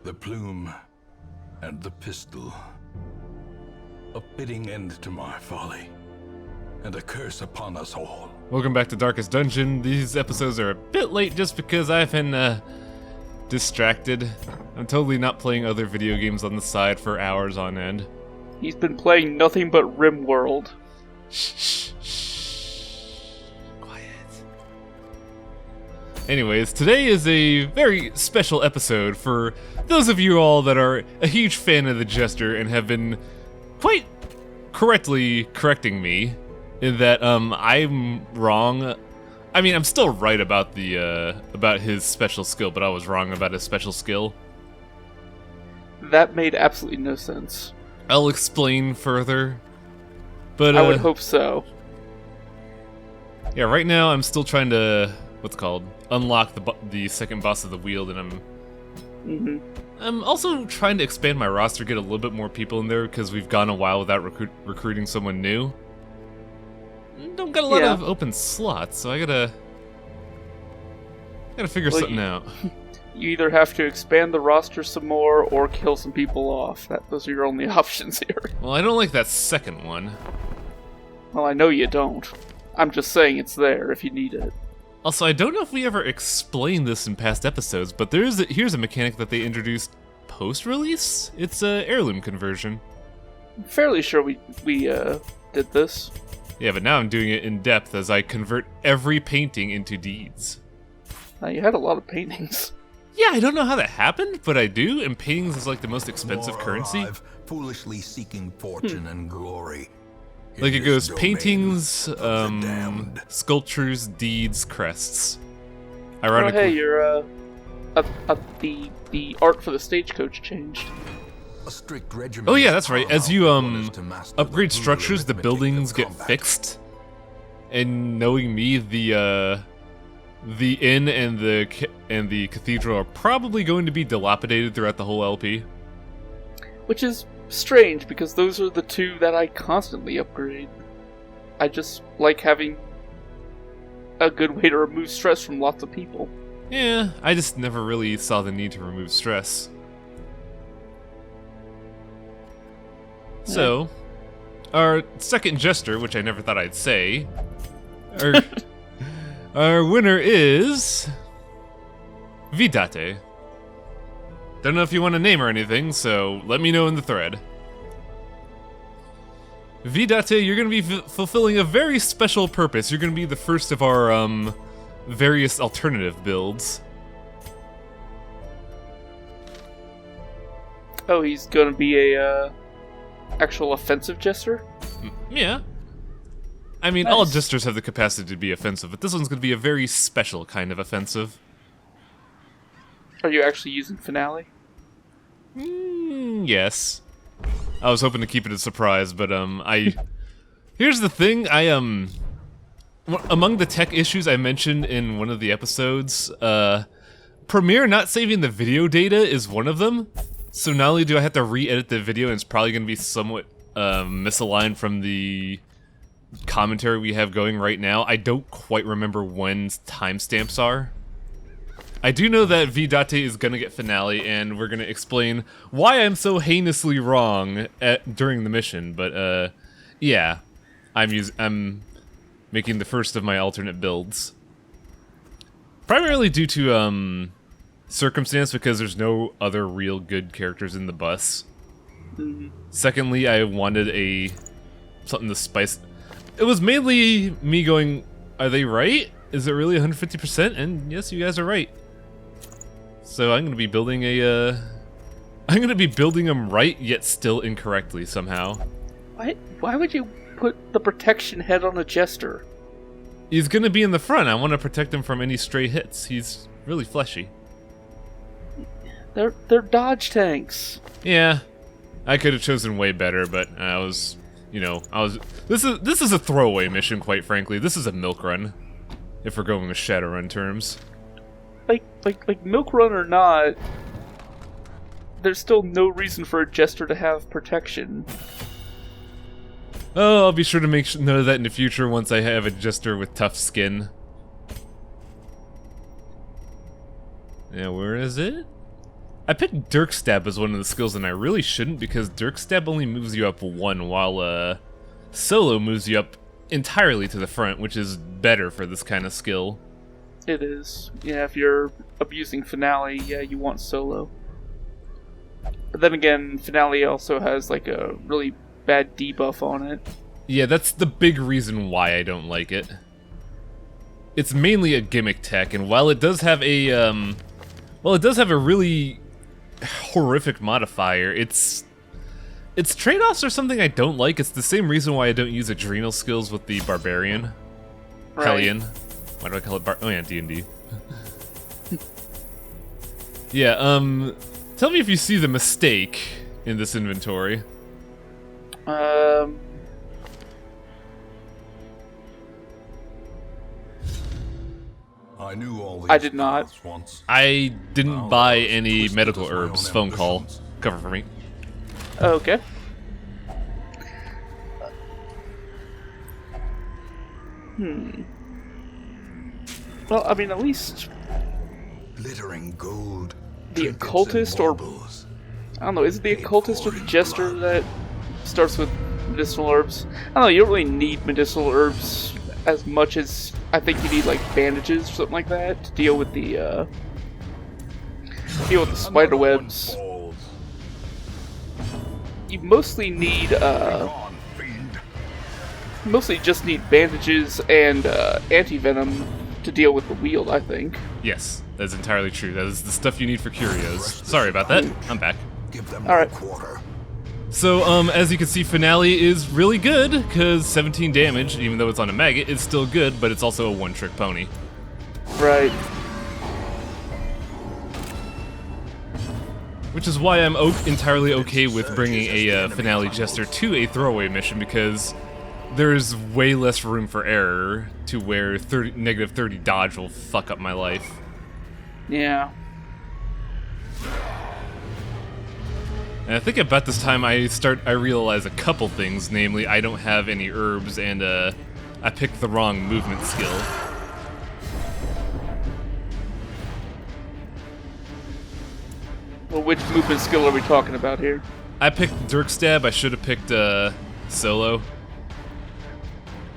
The plume and the pistol. A fitting end to my folly, and a curse upon us all. Welcome back to Darkest Dungeon. These episodes are a bit late just because I've been distracted. I'm totally not playing other video games on the side for hours on end. He's been playing nothing but RimWorld. Shh. Quiet. Anyways, today is a very special episode for those of you all that are a huge fan of the Jester and have been quite correctly correcting me in that I'm wrong. I mean, I'm still right about the about his special skill, but I was wrong about his special skill. That made absolutely no sense. I'll explain further. But I would hope so. Yeah, right now I'm still trying to unlock the second boss of the Wield, and I'm also trying to expand my roster, get a little bit more people in there because we've gone a while without recruiting someone new. Don't got a lot of open slots, so I gotta figure something out. You either have to expand the roster some more or kill some people off. Those are your only options here. Well, I don't like that second one. Well, I know you don't. I'm just saying it's there if you need it. Also, I don't know if we ever explained this in past episodes, but here's a mechanic that they introduced post-release. It's a heirloom conversion. I'm fairly sure we did this. Yeah, but now I'm doing it in depth as I convert every painting into deeds. You had a lot of paintings. Yeah, I don't know how that happened, but I do, and paintings is like the most expensive currency. Foolishly seeking fortune and glory. Like it goes paintings, sculptures, deeds, crests. Ironically, Oh, hey, you're the art for the stagecoach changed. A strict regimen. Oh yeah, that's right. As you upgrade structures, the buildings get fixed. And knowing me, the inn and the cathedral are probably going to be dilapidated throughout the whole LP. Which is strange, because those are the two that I constantly upgrade. I just like having a good way to remove stress from lots of people. Yeah, I just never really saw the need to remove stress. So, our second Jester, which I never thought I'd say, our winner is Vidate. Don't know if you want to name or anything, so let me know in the thread. Vidate, you're going to be fulfilling a very special purpose. You're going to be the first of our various alternative builds. Oh, he's going to be a actual offensive Jester? Yeah. I mean, all Jesters have the capacity to be offensive, but this one's going to be a very special kind of offensive. Are you actually using Finale? Yes. I was hoping to keep it a surprise, but here's the thing, among the tech issues I mentioned in one of the episodes, Premiere not saving the video data is one of them. So not only do I have to re-edit the video, and it's probably going to be somewhat misaligned from the commentary we have going right now, I don't quite remember when timestamps are. I do know that Vidate is going to get Finale, and we're going to explain why I'm so heinously wrong during the mission, but yeah, I'm making the first of my alternate builds. Primarily due to circumstance, because there's no other real good characters in the bus. Secondly, I wanted something to spice. It was mainly me going, are they right? Is it really 150%? And yes, you guys are right. So I'm going to be building them right, yet still incorrectly somehow. Why would you put the protection head on a Jester? He's going to be in the front. I want to protect him from any stray hits. He's really fleshy. They're dodge tanks. Yeah, I could have chosen way better, but this is a throwaway mission, quite frankly. This is a milk run, if we're going with Shadowrun terms. Like milk run or not, there's still no reason for a Jester to have protection. Oh, I'll be sure to make note of that in the future once I have a Jester with tough skin. Yeah, where is it? I picked Dirk Stab as one of the skills, and I really shouldn't, because Dirk Stab only moves you up 1, while Solo moves you up entirely to the front, which is better for this kind of skill. It is. Yeah, if you're abusing Finale, yeah, you want Solo. But then again, Finale also has like a really bad debuff on it. Yeah, that's the big reason why I don't like it. It's mainly a gimmick tech, and while it does have a, really horrific modifier, its trade-offs are something I don't like. It's the same reason why I don't use adrenal skills with the Barbarian. Right. Hellion. Why do I call it oh yeah, D&D. Yeah, tell me if you see the mistake in this inventory. I knew all these I did not. paths once. I didn't Now buy I was any twisted medical as my own herbs. Phone call. ambitions. Cover for me. Okay. Well, I mean, at least Glittering gold. the trinkets occultist, and or baubles. I don't know, is it the occultist or the jester that starts with medicinal herbs? I don't know, you don't really need medicinal herbs as much as I think you need like bandages or something like that to deal with the spider webs. Another one falls. You mostly need Gone, fiend. mostly just need bandages and anti-venom to deal with the wield, I think. Yes, that's entirely true. That is the stuff you need for curios. Sorry about that. I'm back. Give them All right. no quarter. So, as you can see, Finale is really good, because 17 damage, even though it's on a maggot, is still good, but it's also a one-trick pony. Right. Which is why I'm entirely okay with bringing a Finale Jester to a throwaway mission, because there's way less room for error to where negative 30 dodge will fuck up my life. Yeah. And I think about this time I realize a couple things, namely I don't have any herbs and I picked the wrong movement skill. Well, which movement skill are we talking about here? I picked Dirk Stab, I should have picked Solo.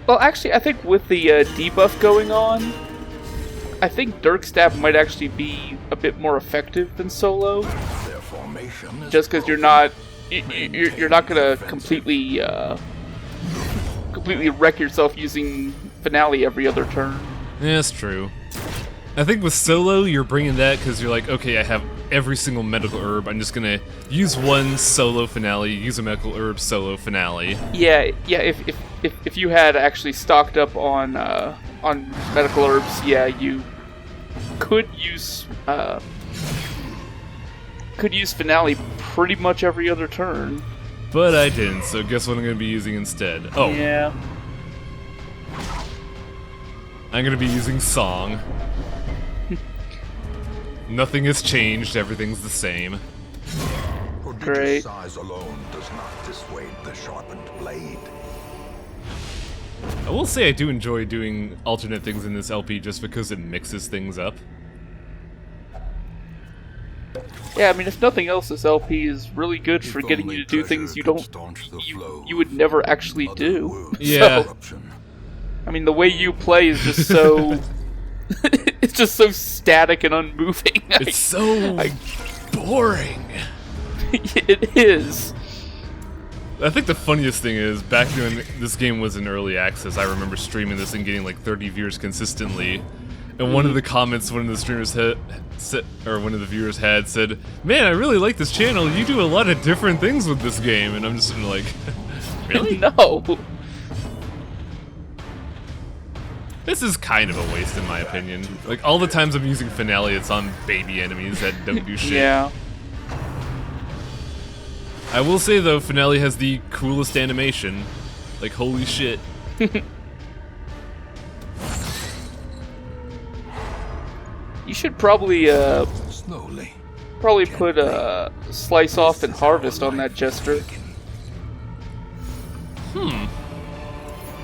Well, actually, I think with the debuff going on, I think Dirk Stab might actually be a bit more effective than Solo. Their formation is Just because you're not gonna completely wreck yourself using Finale every other turn. Yeah, that's true. I think with Solo, you're bringing that because you're like, okay, I have every single medical herb. I'm just gonna use one Solo Finale, use a medical herb Solo Finale. Yeah. If you had actually stocked up on medical herbs, yeah, you could use Finale pretty much every other turn. But I didn't, so guess what I'm gonna be using instead? Oh, Yeah. I'm gonna be using Song. Nothing has changed, everything's the same. prodigious Great. size alone does not dissuade the sharpened blade. I will say I do enjoy doing alternate things in this LP just because it mixes things up. Yeah, I mean, if nothing else, this LP is really good for If getting only you to do things pleasure you could don't, staunch the flow you would never actually of do. other worlds' Yeah. corruption. I mean, the way you play is just so, it's just so static and unmoving. It's so boring. It is. I think the funniest thing is, back when this game was in early access, I remember streaming this and getting like 30 viewers consistently. And one of the comments one of the streamers had, one of the viewers had said, "Man, I really like this channel. You do a lot of different things with this game." And I'm just sitting like, really? No. This is kind of a waste in my opinion. Like, all the times I'm using Finale, it's on baby enemies that don't do shit. Yeah. I will say though, Finale has the coolest animation. Like, holy shit. You should probably Slowly. put Slice Off and Harvest on that Jester.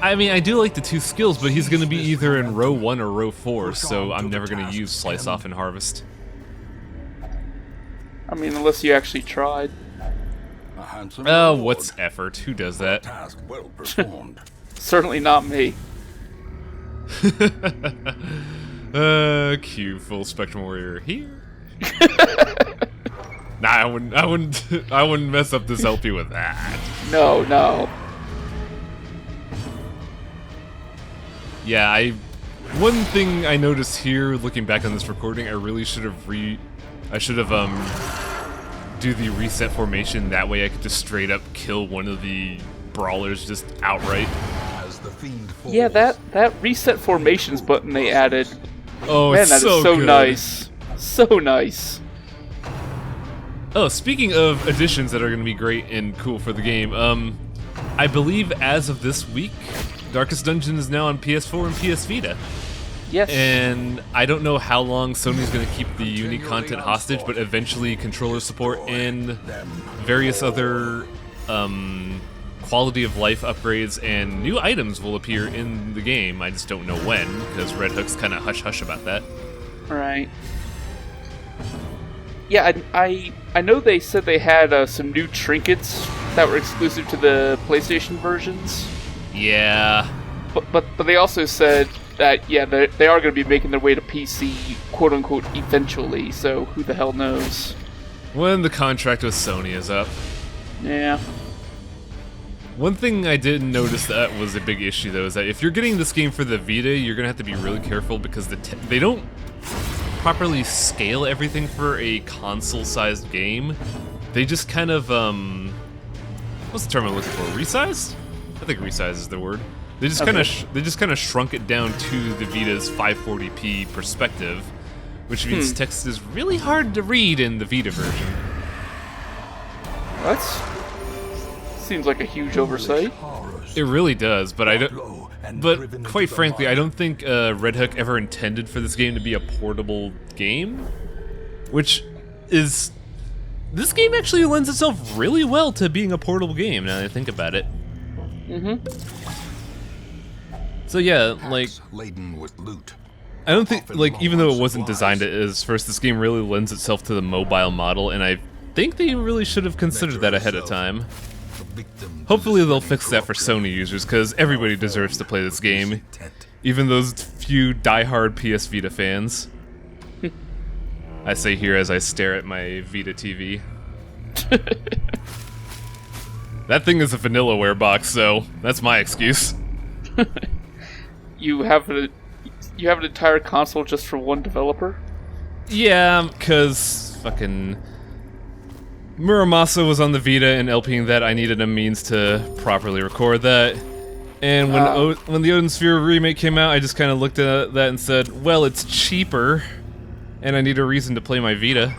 I mean, I do like the two skills, but he's gonna be either in row 1 or row 4, so I'm never gonna use Slice Off and Harvest. I mean, unless you actually tried. A handsome Oh, reward. what's effort? Who does that? Task well performed. Certainly not me. Q full spectrum warrior here. Nah, I wouldn't mess up this LP with that. No, no. Yeah, one thing I noticed here, looking back on this recording, I really should have do the reset formation. That way I could just straight up kill one of the brawlers just outright. As the fiend falls, Yeah, that reset formations button they added. Oh, Man, it's that is so so good. nice. So nice. Oh, speaking of additions that are going to be great and cool for the game, I believe as of this week, Darkest Dungeon is now on PS4 and PS Vita. Yes. And I don't know how long Sony's going to keep the unique content hostage, but eventually controller support and various other quality of life upgrades and new items will appear in the game. I just don't know when, because Red Hook's kind of hush-hush about that. Right. Yeah, I know they said they had some new trinkets that were exclusive to the PlayStation versions. Yeah. But they also said that, yeah, they are going to be making their way to PC, quote-unquote, eventually, so who the hell knows. When the contract with Sony is up. Yeah. One thing I did notice that was a big issue, though, is that if you're getting this game for the Vita, you're going to have to be really careful because they don't properly scale everything for a console-sized game. They just kind of, what's the term I'm looking for? Resized? I think resize is the word. They just kind of shrunk it down to the Vita's 540p perspective, which means text is really hard to read in the Vita version. That's seems like a huge oversight. It really does, but I don't. But quite frankly, I don't think Red Hook ever intended for this game to be a portable game, which is this game actually lends itself really well to being a portable game. Now that I think about it. So yeah, like, laden with loot. I don't think, like, even though it wasn't designed as first, this game really lends itself to the mobile model, and I think they really should have considered that ahead of time. Hopefully they'll fix that for Sony users, because everybody deserves to play this game, even those few die-hard PS Vita fans. I say here as I stare at my Vita TV. That thing is a vanillaware box, so that's my excuse. You have an entire console just for one developer? Yeah, because fucking Muramasa was on the Vita, and LPing that I needed a means to properly record that. And when the Odin Sphere remake came out, I just kind of looked at that and said, well, it's cheaper, and I need a reason to play my Vita.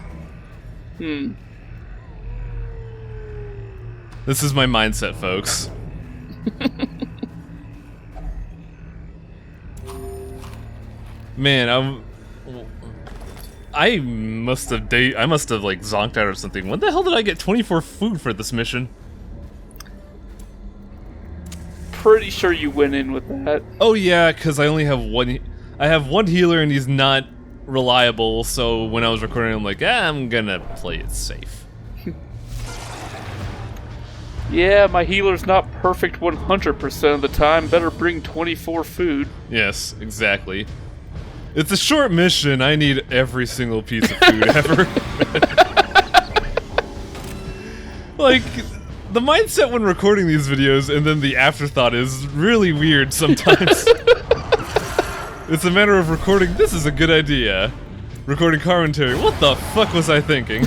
This is my mindset, folks. Man, I must have like zonked out or something. When the hell did I get 24 food for this mission? Pretty sure you went in with that. Oh yeah, because I only have one. I have one healer and he's not reliable. So when I was recording, I'm like, I'm gonna play it safe. Yeah, my healer's not perfect 100% of the time. Better bring 24 food. Yes, exactly. It's a short mission. I need every single piece of food ever. Like, the mindset when recording these videos and then the afterthought is really weird sometimes. It's a matter of recording, this is a good idea. Recording commentary, what the fuck was I thinking?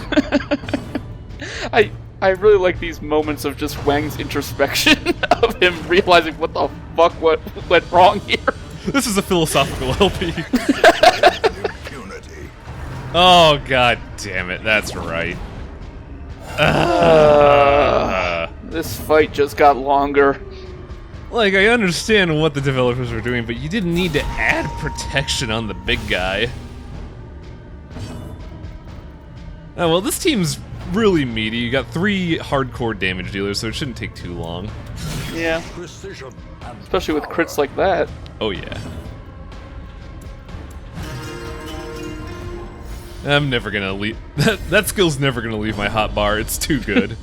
I really like these moments of just Wang's introspection of him realizing what the fuck went wrong here. This is a philosophical LP. Oh, god damn it, that's right. This fight just got longer. Like, I understand what the developers were doing, but you didn't need to add protection on the big guy. Oh, well, this team's really meaty. You got 3 hardcore damage dealers, so it shouldn't take too long. Yeah. Especially with crits like that. Oh, yeah. I'm never gonna leave. That skill's never gonna leave my hotbar. It's too good.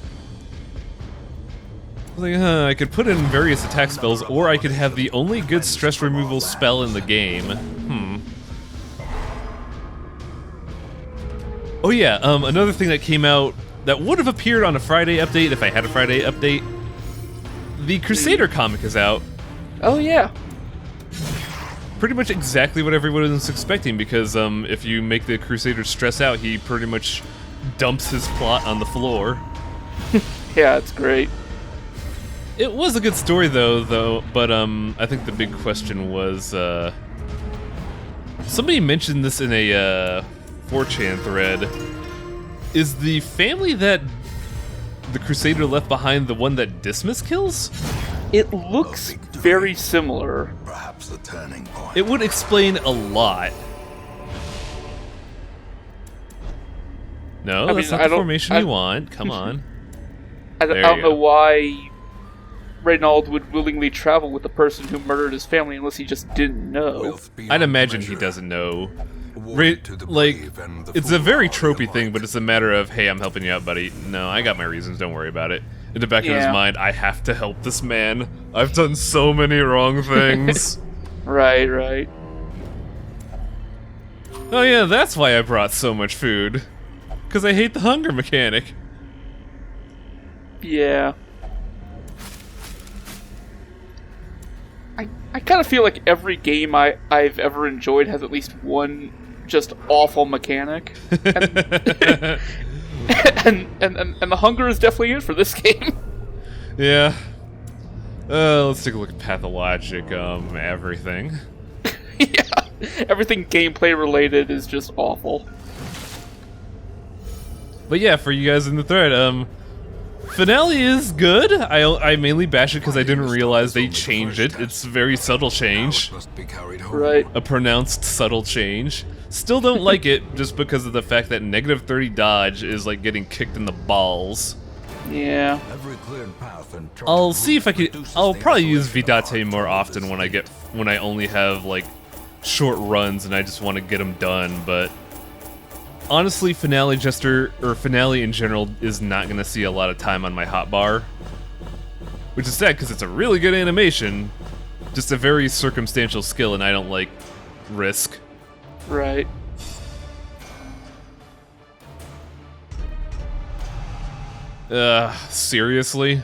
I was like, I could put in various attack spells, or I could have the only good stress removal spell in the game. Oh yeah, another thing that came out that would have appeared on a Friday update if I had a Friday update. The Crusader comic is out. Oh yeah. Pretty much exactly what everyone was expecting, because if you make the Crusader stress out, he pretty much dumps his plot on the floor. Yeah, it's great. It was a good story though, but I think the big question was, somebody mentioned this in a 4chan thread. Is the family that the Crusader left behind the one that Dismas kills? It looks very similar. Perhaps the turning point. It would explain a lot. No, that's not the formation you want. Come on. I don't know why Reynald would willingly travel with the person who murdered his family unless he just didn't know. I'd imagine he doesn't know. Like, it's a very tropey thing, but it's a matter of, hey, I'm helping you out, buddy. No, I got my reasons, don't worry about it. In the back of his mind, I have to help this man. I've done so many wrong things. Right. Oh yeah, that's why I brought so much food. Because I hate the hunger mechanic. Yeah. I kind of feel like every game I've ever enjoyed has at least one just awful mechanic. And the hunger is definitely it for this game. Yeah. Let's take a look at pathologic, everything. Yeah. Everything gameplay related is just awful. But yeah, for you guys in the thread, finale is good. I mainly bash it because I didn't realize they changed it. It's a very subtle change. Right. A pronounced subtle change. Still don't like it just because of the fact that negative 30 dodge is like getting kicked in the balls. Yeah. I'll see if I can. I'll probably use Vidate more often when I only have like short runs and I just want to get them done. But honestly, Finale Jester, or Finale in general, is not going to see a lot of time on my hotbar. Which is sad because it's a really good animation, just a very circumstantial skill, and I don't like risk. Right. Seriously?